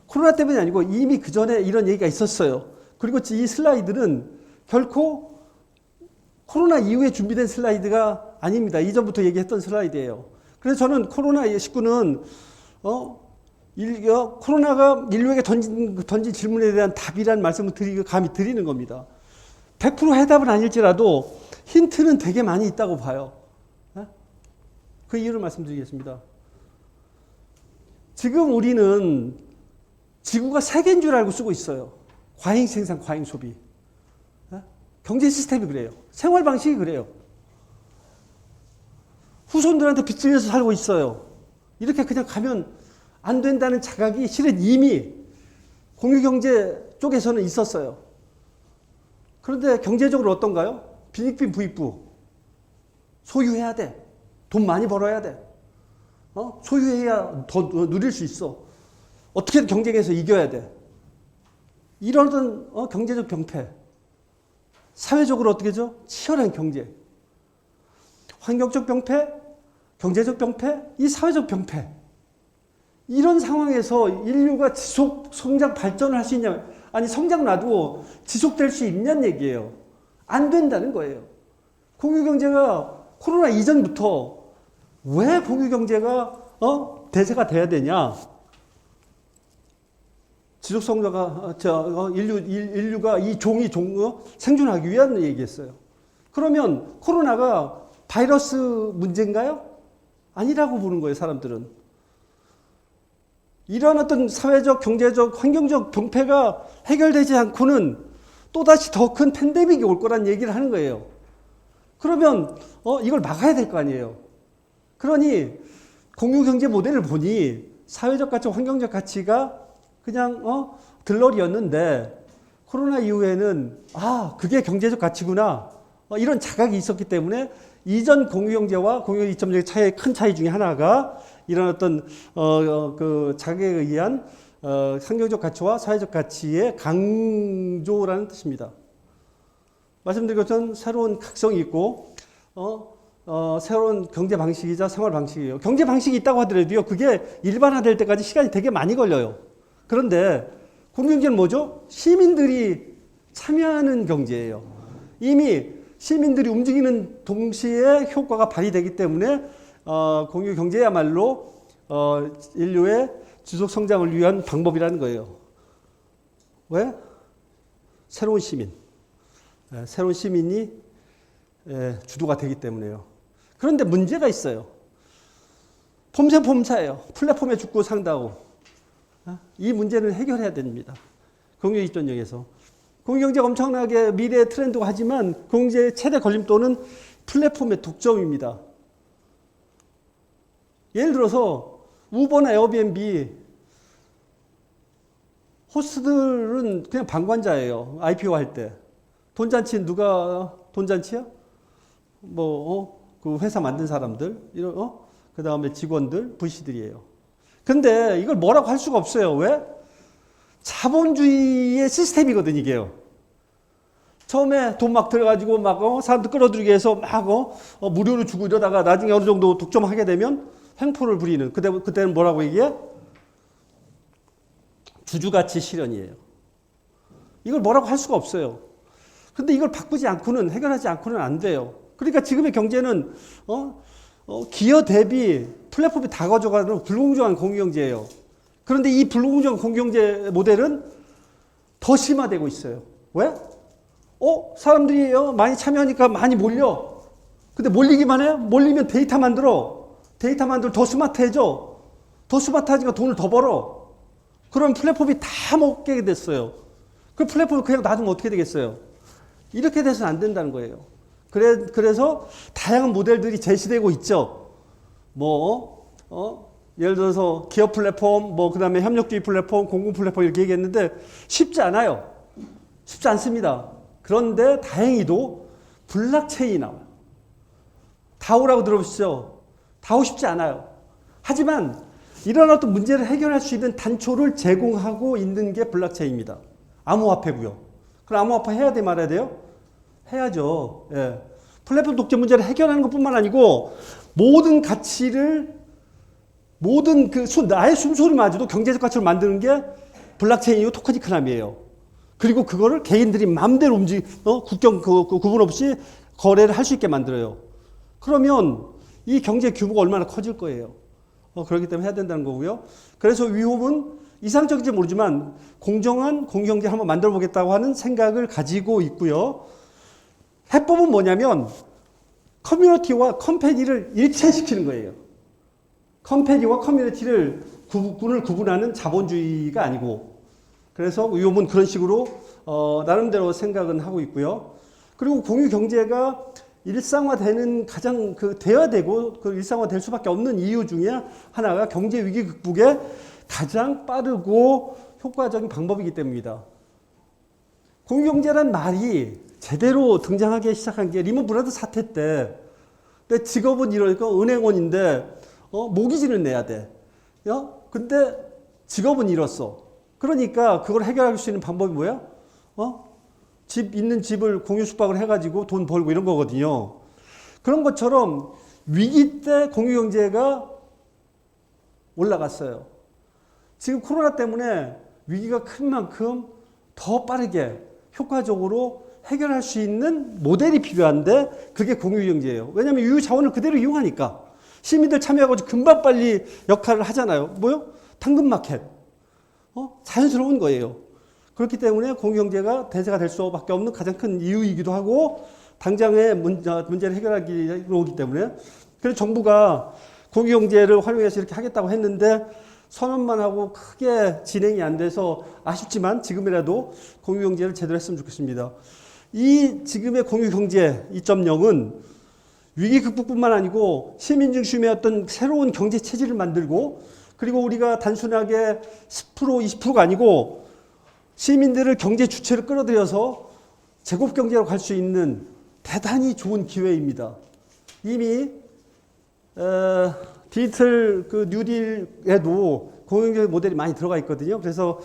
코로나 때문이 아니고 이미 그 전에 이런 얘기가 있었어요. 그리고 이 슬라이드는 결코 코로나 이후에 준비된 슬라이드가 아닙니다. 이전부터 얘기했던 슬라이드예요. 그래서 저는 코로나19는 코로나가 인류에게 던진 질문에 대한 답이라는 말씀을 감히 드리는 겁니다. 100% 해답은 아닐지라도 힌트는 되게 많이 있다고 봐요. 그 이유를 말씀드리겠습니다. 지금 우리는 지구가 세계인 줄 알고 쓰고 있어요. 과잉 생산, 과잉 소비. 경제 시스템이 그래요. 생활 방식이 그래요. 후손들한테 빚을 내서 살고 있어요. 이렇게 그냥 가면 안 된다는 자각이 실은 이미 공유경제 쪽에서는 있었어요. 그런데 경제적으로 어떤가요? 빈익빈 부익부. 소유해야 돼. 돈 많이 벌어야 돼. 소유해야 더 누릴 수 있어. 어떻게든 경쟁해서 이겨야 돼. 이러던 경제적 병폐. 사회적으로 어떻게죠? 치열한 경제. 환경적 병폐, 경제적 병폐, 이 사회적 병폐. 이런 상황에서 인류가 지속 성장 발전을 할 수 있냐? 아니 성장 놔두고 지속될 수 있냐는 얘기예요. 안 된다는 거예요. 공유경제가 코로나 이전부터 왜 공유경제가 대세가 돼야 되냐? 지속성장가 인류가 이 종이 생존하기 위한 얘기했어요. 그러면 코로나가 바이러스 문제인가요? 아니라고 보는 거예요, 사람들은. 이런 어떤 사회적, 경제적, 환경적 병폐가 해결되지 않고는 또다시 더 큰 팬데믹이 올 거란 얘기를 하는 거예요. 그러면 이걸 막아야 될 거 아니에요. 그러니 공유경제 모델을 보니 사회적 가치, 환경적 가치가 그냥 들러리였는데 코로나 이후에는 그게 경제적 가치구나 이런 자각이 있었기 때문에 이전 공유경제와 공유 2.0의 차이의 큰 차이 중에 하나가 이런 어떤 그 자각에 의한 환경적 가치와 사회적 가치의 강조라는 뜻입니다. 말씀드린 것처럼 새로운 각성이 있고 새로운 경제 방식이자 생활 방식이에요. 경제 방식이 있다고 하더라도요, 그게 일반화될 때까지 시간이 되게 많이 걸려요. 그런데 공유경제는 뭐죠? 시민들이 참여하는 경제예요. 이미 시민들이 움직이는 동시에 효과가 발휘되기 때문에 공유경제야말로 인류의 지속 성장을 위한 방법이라는 거예요. 왜? 새로운 시민. 새로운 시민이 주도가 되기 때문에요. 그런데 문제가 있어요. 폼새폼사예요. 플랫폼에 죽고 산다고. 이 문제는 해결해야 됩니다. 공유이전역에서. 공유경제가 엄청나게 미래의 트렌드고 하지만 공유경제의 최대 걸림돌은 플랫폼의 독점입니다. 예를 들어서 우버나 에어비앤비 호스트들은 그냥 방관자예요. IPO 할 때. 돈잔치 누가 돈잔치야? 그 회사 만든 사람들, 그 다음에 직원들, VC들이에요. 근데 이걸 뭐라고 할 수가 없어요. 왜? 자본주의의 시스템이거든, 이게요. 처음에 돈 막 들어가지고 사람들 끌어들이기 위해서 무료로 주고 이러다가 나중에 어느 정도 독점하게 되면 횡포를 부리는. 그때는 뭐라고 얘기해? 주주가치 실현이에요. 이걸 뭐라고 할 수가 없어요. 근데 이걸 바꾸지 않고는, 해결하지 않고는 안 돼요. 그러니까 지금의 경제는, 기여 대비 플랫폼이 다 가져가는 불공정한 공유경제예요. 그런데 이 불공정한 공유경제 모델은 더 심화되고 있어요. 왜? 사람들이 많이 참여하니까 많이 몰려. 근데 몰리기만 해? 몰리면 데이터 만들어. 더 스마트해져. 더 스마트하니까 돈을 더 벌어. 그럼 플랫폼이 다 먹게 됐어요. 그 플랫폼을 그냥 놔두면 어떻게 되겠어요? 이렇게 돼서는 안 된다는 거예요. 그래서 다양한 모델들이 제시되고 있죠. 예를 들어서 기업 플랫폼, 그 다음에 협력주의 플랫폼, 공공 플랫폼 이렇게 얘기했는데 쉽지 않아요. 쉽지 않습니다. 그런데 다행히도 블록체인이 나와요. 다오라고 들어보시죠? 다오 쉽지 않아요. 하지만 이런 어떤 문제를 해결할 수 있는 단초를 제공하고 있는 게 블록체인입니다. 암호화폐고요. 그럼 암호화폐 해야 돼 말아야 돼요? 해야죠. 예. 플랫폼 독점 문제를 해결하는 것뿐만 아니고 모든 가치를 나의 숨소리마저도 경제적 가치를 만드는 게 블록체인이고 토큰이크람이에요. 그리고 그거를 개인들이 마음대로 국경 구분 없이 거래를 할 수 있게 만들어요. 그러면 이 경제 규모가 얼마나 커질 거예요. 그렇기 때문에 해야 된다는 거고요. 그래서 위홈은 이상적인지 모르지만 공정한 공유경제를 한번 만들어 보겠다고 하는 생각을 가지고 있고요. 해법은 뭐냐면 커뮤니티와 컴패니를 일체시키는 거예요. 컴패니와 커뮤니티를 구분하는 자본주의가 아니고, 그래서 위홈은 그런 식으로 나름대로 생각은 하고 있고요. 그리고 공유경제가 일상화되는 가장 돼야 되고 일상화될 수밖에 없는 이유 중에 하나가 경제 위기 극복의 가장 빠르고 효과적인 방법이기 때문입니다. 공유경제란 말이 제대로 등장하기 시작한 게 리먼 브라더스 사태 때, 내 직업은 이러니까 은행원인데 모기지는 내야 돼. 근데 직업은 잃었어. 그러니까 그걸 해결할 수 있는 방법이 뭐야? 있는 집을 공유 숙박을 해가지고 돈 벌고 이런 거거든요. 그런 것처럼 위기 때 공유경제가 올라갔어요. 지금 코로나 때문에 위기가 큰 만큼 더 빠르게 효과적으로 해결할 수 있는 모델이 필요한데 그게 공유경제예요. 왜냐하면 유유 자원을 그대로 이용하니까 시민들 참여하고 금방 빨리 역할을 하잖아요. 당근마켓. 자연스러운 거예요. 그렇기 때문에 공유경제가 대세가 될 수밖에 없는 가장 큰 이유이기도 하고 당장의 문제를 해결하기 오기 때문에, 그래서 정부가 공유경제를 활용해서 이렇게 하겠다고 했는데 선언만 하고 크게 진행이 안 돼서 아쉽지만 지금이라도 공유경제를 제대로 했으면 좋겠습니다. 이 지금의 공유경제 2.0은 위기 극복뿐만 아니고 시민 중심의 어떤 새로운 경제 체질을 만들고, 그리고 우리가 단순하게 10% 20%가 아니고 시민들을 경제 주체로 끌어들여서 제곱 경제로 갈 수 있는 대단히 좋은 기회입니다. 이미 디지털 뉴딜에도 공유경제 모델이 많이 들어가 있거든요. 그래서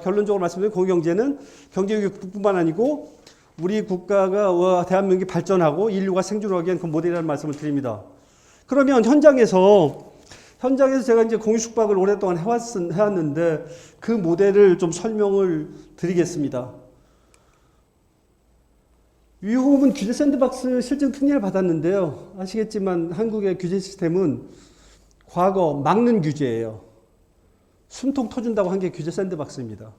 결론적으로 말씀드리면 공유경제는 경제위기 극복뿐만 아니고 우리 국가가 대한민국이 발전하고 인류가 생존하기 위한 그 모델이라는 말씀을 드립니다. 그러면 현장에서 현장에서 제가 이제 공유 숙박을 오랫동안 해왔는데 그 모델을 좀 설명을 드리겠습니다. 위홈은 규제 샌드박스 실증 특례를 받았는데요. 아시겠지만 한국의 규제 시스템은 과거 막는 규제예요. 숨통 터준다고 한 게 규제 샌드박스입니다.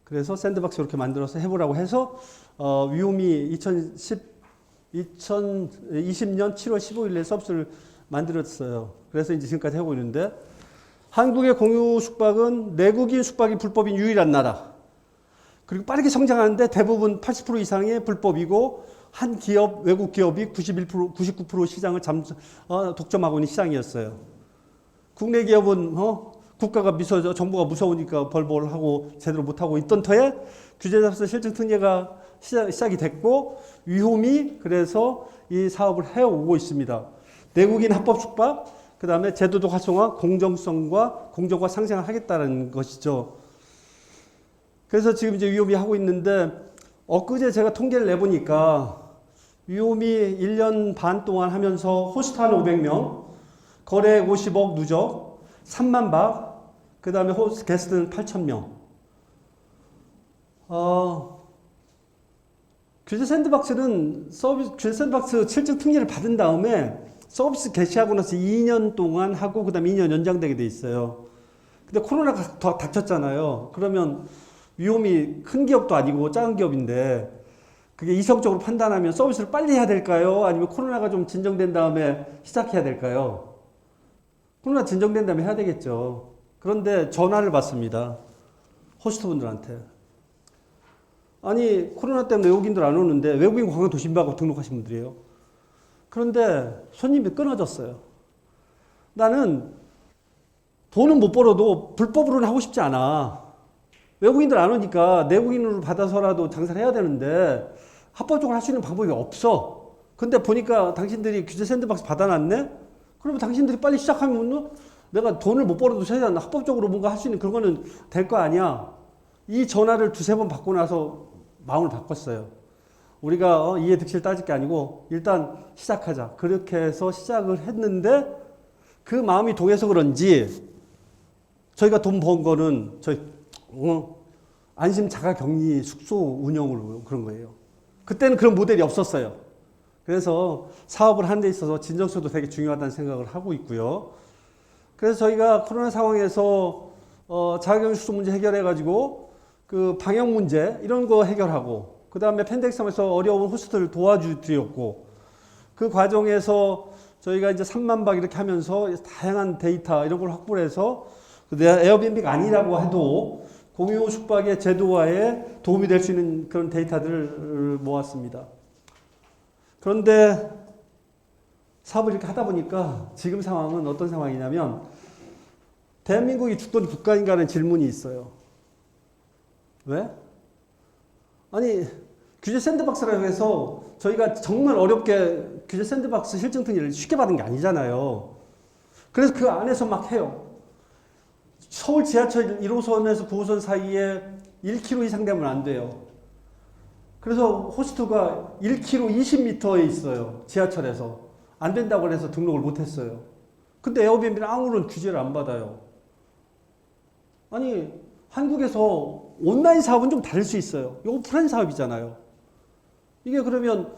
그래서 샌드박스 이렇게 만들어서 해보라고 해서 위홈이 2020년 7월 15일에 서비스를 만들었어요. 그래서 이제 지금까지 하고 있는데 한국의 공유 숙박은 내국인 숙박이 불법인 유일한 나라. 그리고 빠르게 성장하는데 대부분 80% 이상이 불법이고 한 기업, 외국 기업이 91%, 99% 시장을 독점하고 있는 시장이었어요. 국내 기업은 국가가 정부가 무서우니까 벌벌하고 제대로 못하고 있던 터에 규제사업소 실증 특례가 시작이 됐고 위홈이 그래서 이 사업을 해오고 있습니다. 내국인 합법 숙박, 그 다음에 제도도 활성화, 공정성과 공정과 상생을 하겠다는 것이죠. 그래서 지금 이제 위홈이 하고 있는데 엊그제 제가 통계를 내보니까 위홈이 1년 반 동안 하면서 호스트 한 500명, 거래액 50억 누적, 3만 박, 그 다음에 호스트 게스트는 8,000명. 규제 샌드박스는 규제 샌드박스 실증 특례를 받은 다음에 서비스 개시하고 나서 2년 동안 하고 그 다음에 2년 연장되게 돼 있어요. 근데 코로나가 더 닥쳤잖아요. 그러면 위홈이 큰 기업도 아니고 작은 기업인데 그게 이성적으로 판단하면 서비스를 빨리 해야 될까요? 아니면 코로나가 좀 진정된 다음에 시작해야 될까요? 코로나 진정된 다음에 해야 되겠죠. 그런데 전화를 받습니다. 호스트분들한테. 아니 코로나 때문에 외국인들 안 오는데 외국인 관광 도시인하고 등록하신 분들이에요. 그런데 손님이 끊어졌어요. 나는 돈은 못 벌어도 불법으로는 하고 싶지 않아. 외국인들 안 오니까 내국인으로 받아서라도 장사를 해야 되는데 합법적으로 할 수 있는 방법이 없어. 근데 보니까 당신들이 규제 샌드박스 받아놨네? 그러면 당신들이 빨리 시작하면 내가 돈을 못 벌어도 최대한 합법적으로 뭔가 할 수 있는 그런 거는 될 거 아니야. 이 전화를 두세 번 받고 나서 마음을 바꿨어요. 우리가 이해 득실 따질 게 아니고 일단 시작하자. 그렇게 해서 시작을 했는데 그 마음이 동해서 그런지 저희가 돈 번 거는 저희 안심 자가격리 숙소 운영으로 그런 거예요. 그때는 그런 모델이 없었어요. 그래서 사업을 하는 데 있어서 진정성도 되게 중요하다는 생각을 하고 있고요. 그래서 저희가 코로나 상황에서 자가격리 숙소 문제 해결해가지고 그 방역 문제 이런 거 해결하고 그 다음에 팬데믹 상황에서 어려운 호스트를 도와주드렸고 그 과정에서 저희가 이제 3만 박 이렇게 하면서 다양한 데이터 이런 걸 확보를 해서 에어비앤비가 아니라고 해도 공유 숙박의 제도화에 도움이 될 수 있는 그런 데이터들을 모았습니다. 그런데 사업을 이렇게 하다 보니까 지금 상황은 어떤 상황이냐면 대한민국이 주권 국가인가라는 질문이 있어요. 왜? 아니 규제 샌드박스라고 해서 저희가 정말 어렵게 규제 샌드박스 실증 특례를 쉽게 받은 게 아니잖아요. 그래서 그 안에서 막 해요. 서울 지하철 1호선에서 9호선 사이에 1km 이상 되면 안 돼요. 그래서 호스트가 1km 20m에 있어요. 지하철에서. 안 된다고 해서 등록을 못 했어요. 근데 에어비앤비는 아무런 규제를 안 받아요. 아니 한국에서 온라인 사업은 좀 다를 수 있어요. 이거 오프라인 사업이잖아요. 이게 그러면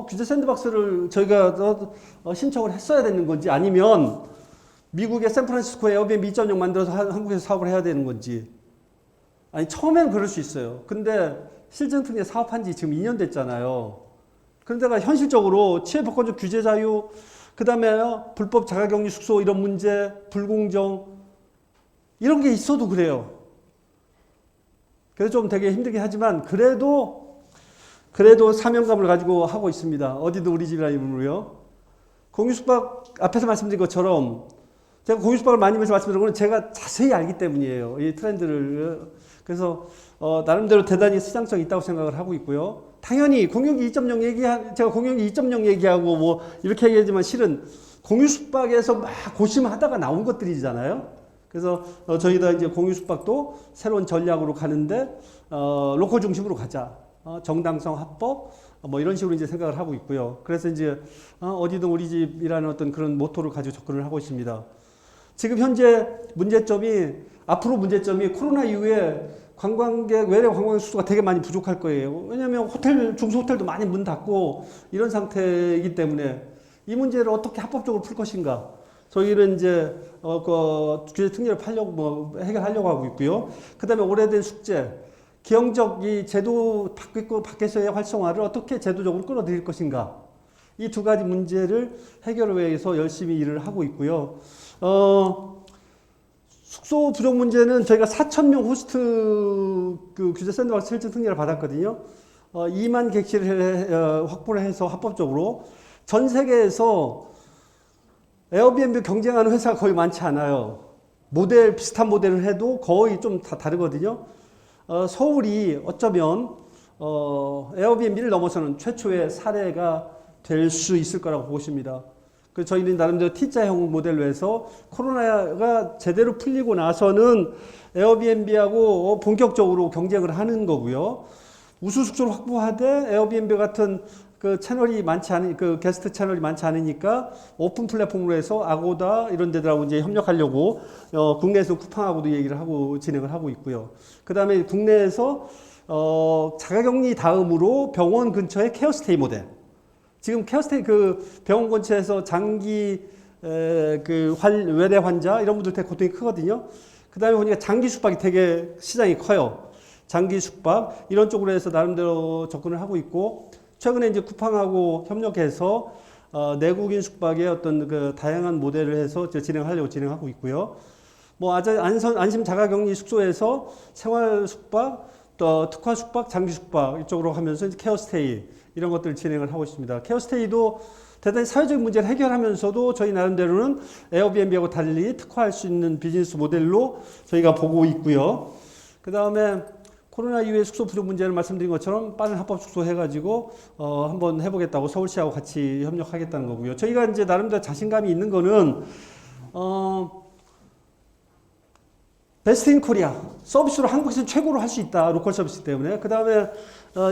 규제 샌드박스를 저희가 신청을 했어야 되는 건지 아니면 미국의 샌프란시스코에 에어비앤비 2.0 만들어서 한국에서 사업을 해야 되는 건지. 아니 처음에는 그럴 수 있어요. 근데 실증 특례 사업한 지 지금 2년 됐잖아요. 그런데가 현실적으로 취해법권적 규제 자유, 그 다음에 불법 자가격리 숙소 이런 문제, 불공정 이런 게 있어도 그래요. 그래서 좀 되게 힘들긴 하지만 그래도 사명감을 가지고 하고 있습니다. 어디도 우리 집이라는 이름으로요. 공유숙박 앞에서 말씀드린 것처럼 제가 공유숙박을 많이 말씀드린 건 제가 자세히 알기 때문이에요. 이 트렌드를. 그래서 나름대로 대단히 시장성이 있다고 생각을 하고 있고요. 당연히 공유기 2.0 제가 공유기 2.0 얘기하고 뭐 이렇게 얘기하지만 실은 공유숙박에서 막 고심하다가 나온 것들이잖아요. 그래서 저희가 이제 공유숙박도 새로운 전략으로 가는데 로컬 중심으로 가자. 정당성 합법 뭐 이런 식으로 이제 생각을 하고 있고요. 그래서 이제 어디든 우리 집이라는 어떤 그런 모토를 가지고 접근을 하고 있습니다. 지금 현재 앞으로 문제점이 코로나 이후에 외래 관광객 수가 되게 많이 부족할 거예요. 왜냐하면 중소 호텔도 많이 문 닫고 이런 상태이기 때문에 이 문제를 어떻게 합법적으로 풀 것인가. 저희는 이제 규제 특례를 해결하려고 하고 있고요. 그다음에 오래된 숙제, 기형적 이 제도 밖에서의 활성화를 어떻게 제도적으로 끌어들일 것인가. 이 두 가지 문제를 해결을 위해서 열심히 일을 하고 있고요. 숙소 부족 문제는 저희가 4,000명 호스트 규제 샌드박스 실증 특례를 받았거든요. 2만 객실을 확보를 해서 합법적으로 전 세계에서 에어비앤비 경쟁하는 회사가 거의 많지 않아요. 비슷한 모델을 해도 거의 좀 다 다르거든요. 서울이 어쩌면 에어비앤비를 넘어서는 최초의 사례가 될 수 있을 거라고 보십니다. 그래서 저희는 나름대로 T자형 모델로 해서 코로나가 제대로 풀리고 나서는 에어비앤비하고 본격적으로 경쟁을 하는 거고요. 우수 숙소를 확보하되 에어비앤비 같은 게스트 채널이 많지 않으니까 오픈 플랫폼으로 해서 아고다 이런 데들하고 이제 협력하려고 국내에서 쿠팡하고도 얘기를 하고 진행을 하고 있고요. 그 다음에 국내에서 자가격리 다음으로 병원 근처에 케어스테이 모델. 지금 케어스테이 병원 근처에서 장기 외래 환자 이런 분들 되게 고통이 크거든요. 그 다음에 보니까 장기 숙박이 되게 시장이 커요. 장기 숙박 이런 쪽으로 해서 나름대로 접근을 하고 있고 최근에 이제 쿠팡하고 협력해서 내국인 숙박의 어떤 다양한 모델을 해서 진행하고 있고요. 아주 안심 자가격리 숙소에서 생활 숙박, 또 특화 숙박, 장기 숙박 이쪽으로 하면서 이제 케어스테이 이런 것들을 진행을 하고 있습니다. 케어스테이도 대단히 사회적인 문제를 해결하면서도 저희 나름대로는 에어비앤비하고 달리 특화할 수 있는 비즈니스 모델로 저희가 보고 있고요. 그 다음에 코로나 이후에 숙소 부족 문제는 말씀드린 것처럼 빠른 합법 숙소 해가지고 한번 해보겠다고 서울시하고 같이 협력하겠다는 거고요. 저희가 이제 나름대로 자신감이 있는 거는 베스트 인 코리아 서비스로 한국에서 최고로 할 수 있다. 로컬 서비스 때문에. 그 다음에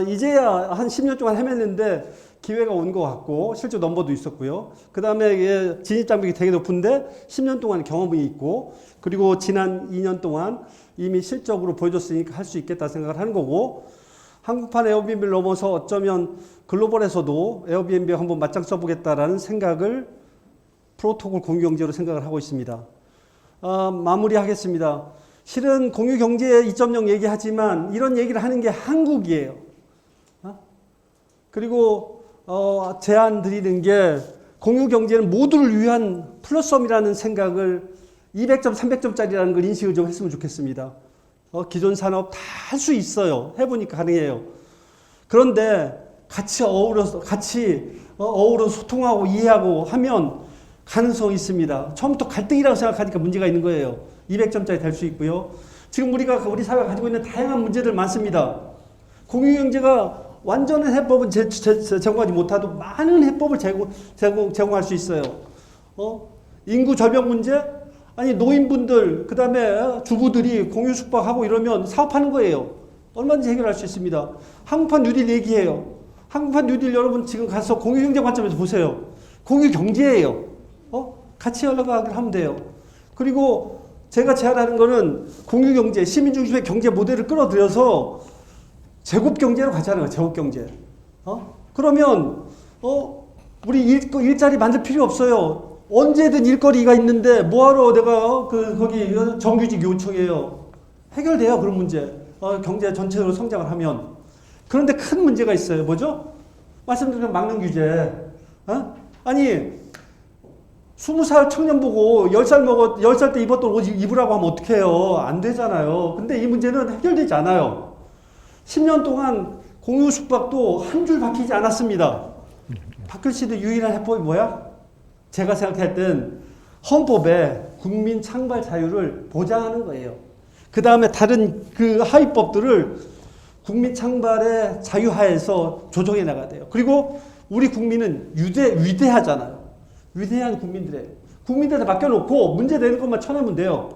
이제야 한 10년 동안 헤맸는데 기회가 온 것 같고 실제 넘버도 있었고요. 그 다음에 진입장벽이 되게 높은데 10년 동안 경험이 있고 그리고 지난 2년 동안 이미 실적으로 보여줬으니까 할 수 있겠다 생각을 하는 거고 한국판 에어비앤비를 넘어서 어쩌면 글로벌에서도 에어비앤비 한번 맞짱 써보겠다라는 생각을 프로토콜 공유경제로 생각을 하고 있습니다. 마무리하겠습니다. 실은 공유경제 2.0 얘기하지만 이런 얘기를 하는 게 한국이에요. 그리고 제안 드리는 게 공유경제는 모두를 위한 플러스엄이라는 생각을 200점, 300점짜리라는 걸 인식을 좀 했으면 좋겠습니다. 기존 산업 다 할 수 있어요. 해보니까 가능해요. 그런데 같이 어우러서 소통하고 이해하고 하면 가능성이 있습니다. 처음부터 갈등이라고 생각하니까 문제가 있는 거예요. 200점짜리 될 수 있고요. 지금 우리 사회가 가지고 있는 다양한 문제들 많습니다. 공유경제가 완전한 해법은 제공하지 못하도 많은 해법을 제공할 수 있어요. 인구 절벽 문제? 아니 노인분들 그다음에 주부들이 공유 숙박하고 이러면 사업하는 거예요. 얼마든지 해결할 수 있습니다. 한국판 뉴딜 얘기해요. 한국판 뉴딜 여러분 지금 가서 공유경제 관점에서 보세요. 공유경제예요. 같이 연락을 하면 돼요. 그리고 제가 제안하는 거는 공유경제, 시민중심의 경제 모델을 끌어들여서 제곱경제로 가자는 거예요. 제곱경제. 그러면 우리 일자리 만들 필요 없어요. 언제든 일거리가 있는데 뭐하러 내가 거기 정규직 요청해요. 해결돼요. 그런 문제. 경제 전체적으로 성장을 하면. 그런데 큰 문제가 있어요. 뭐죠? 말씀드린 막는 규제. 아니 20살 청년 보고 10살 때 입었던 옷 입으라고 하면 어떡해요. 안 되잖아요. 근데 이 문제는 해결되지 않아요. 10년 동안 공유 숙박도 한 줄 바뀌지 않았습니다. 바뀔 수 있는 유일한 해법이 뭐야? 제가 생각할 땐 헌법에 국민 창발 자유를 보장하는 거예요. 그 다음에 다른 하위법들을 국민 창발의 자유하에서 조정해 나가야 돼요. 그리고 우리 국민은 위대하잖아요. 위대한 국민들이에요. 국민들한테 맡겨놓고 문제 되는 것만 쳐내면 돼요.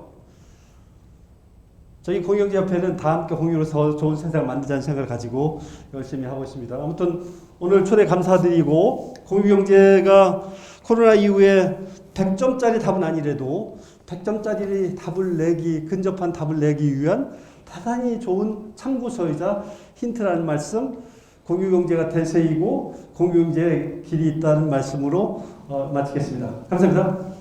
저희 공유경제협회는 다 함께 공유로 더 좋은 세상을 만들자는 생각을 가지고 열심히 하고 있습니다. 아무튼 오늘 초대 감사드리고 공유경제가 코로나 이후에 100점짜리 답은 아니래도 100점짜리 답을 내기, 근접한 답을 내기 위한 대단히 좋은 참고서이자 힌트라는 말씀, 공유경제가 대세이고 공유경제의 길이 있다는 말씀으로 마치겠습니다. 감사합니다.